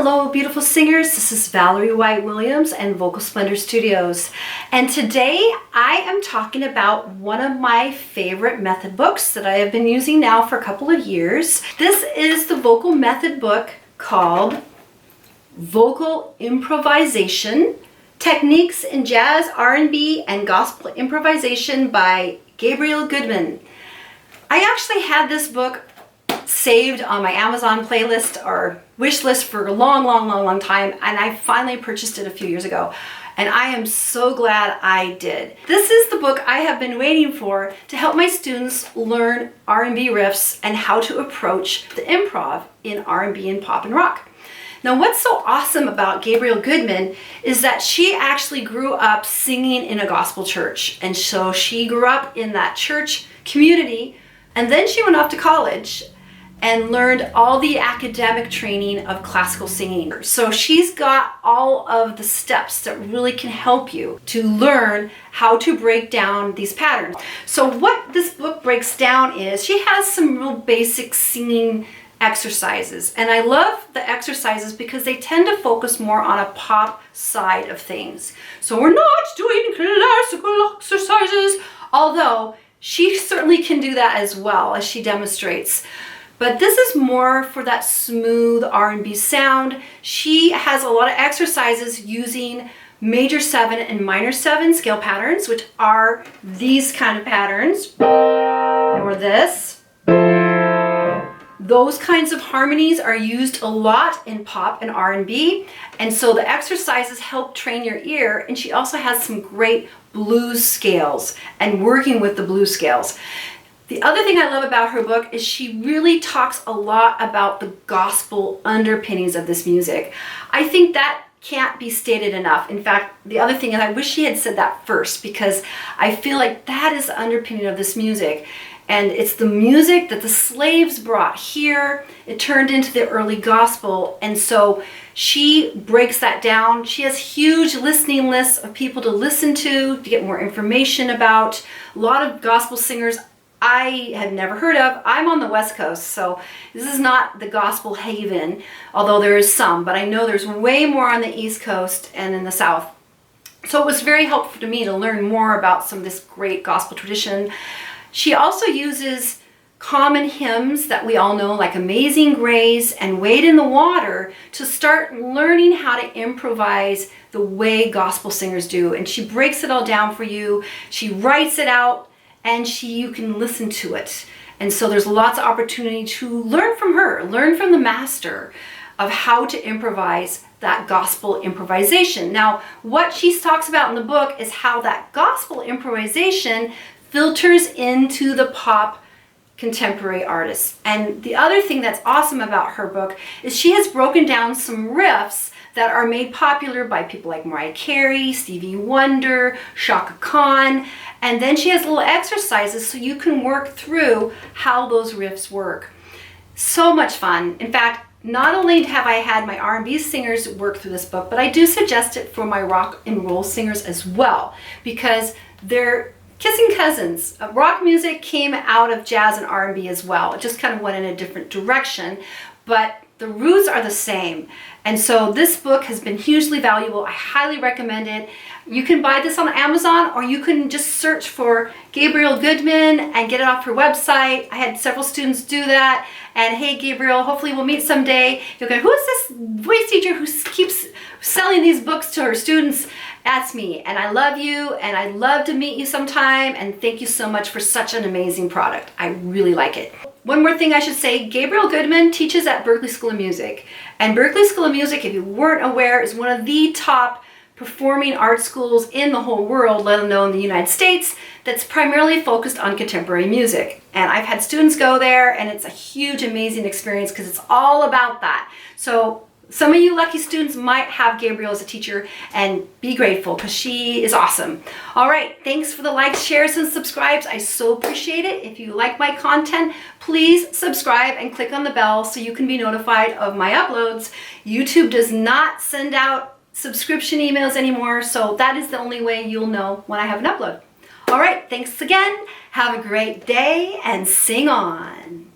Hello, beautiful singers. This is Valerie White-Williams and Vocal Splendor Studios. And today I am talking about one of my favorite method books that I have been using now for a couple of years. This is the vocal method book called Vocal Improvisation, Techniques in Jazz, R&B, and Gospel Improvisation by Gabriel Goodman. I actually had this book saved on my Amazon playlist or wish list for a long time, and I finally purchased it a few years ago, and I am so glad I did. This is the book I have been waiting for to help my students learn R&B riffs and how to approach the improv in R&B and pop and rock. Now, what's so awesome about Gabriel Goodman is that she actually grew up singing in a gospel church, and so she grew up in that church community, and then she went off to college and learned all the academic training of classical singing. So she's got all of the steps that really can help you to learn how to break down these patterns. So what this book breaks down is she has some real basic singing exercises. And I love the exercises because they tend to focus more on a pop side of things. So we're not doing classical exercises, although she certainly can do that as well, as she demonstrates. But this is more for that smooth R&B sound. She has a lot of exercises using major 7 and minor 7 scale patterns, which are these kind of patterns, or this. Those kinds of harmonies are used a lot in pop and R&B, and so the exercises help train your ear. And she also has some great blues scales and working with the blues scales. The other thing I love about her book is she really talks a lot about the gospel underpinnings of this music. I think that can't be stated enough. In fact, the other thing is I wish she had said that first, because I feel like that is the underpinning of this music. And it's the music that the slaves brought here. It turned into the early gospel. And so she breaks that down. She has huge listening lists of people to listen to get more information about. A lot of gospel singers I had never heard of. I'm on the West Coast, so this is not the gospel haven, although there is some, but I know there's way more on the East Coast and in the South. So it was very helpful to me to learn more about some of this great gospel tradition. She also uses common hymns that we all know, like Amazing Grace and Wade in the Water, to start learning how to improvise the way gospel singers do. And she breaks it all down for you. She writes it out, and you can listen to it. And so there's lots of opportunity to learn from her, learn from the master of how to improvise that gospel improvisation. Now, what she talks about in the book is how that gospel improvisation filters into the pop contemporary artists. And the other thing that's awesome about her book is she has broken down some riffs that are made popular by people like Mariah Carey, Stevie Wonder, Chaka Khan, and then she has little exercises so you can work through how those riffs work. So much fun. In fact, not only have I had my R&B singers work through this book, but I do suggest it for my rock and roll singers as well, because they're kissing cousins. Rock music came out of jazz and R&B as well. It just kind of went in a different direction, but the roots are the same. And so this book has been hugely valuable. I highly recommend it. You can buy this on Amazon, or you can just search for Gabriel Goodman and get it off her website. I had several students do that. And hey, Gabriel, hopefully we'll meet someday. You'll go, who is this voice teacher who keeps selling these books to her students? That's me. And I love you, and I'd love to meet you sometime. And thank you so much for such an amazing product. I really like it. One more thing I should say, Gabriel Goodman teaches at Berklee School of Music. And Berklee School of Music, if you weren't aware, is one of the top performing arts schools in the whole world, let alone the United States, that's primarily focused on contemporary music. And I've had students go there, and it's a huge, amazing experience because it's all about that. So some of you lucky students might have Gabriel as a teacher, and be grateful because she is awesome. All right, thanks for the likes, shares, and subscribes. I so appreciate it. If you like my content, please subscribe and click on the bell so you can be notified of my uploads. YouTube does not send out subscription emails anymore, so that is the only way you'll know when I have an upload. All right, thanks again. Have a great day and sing on.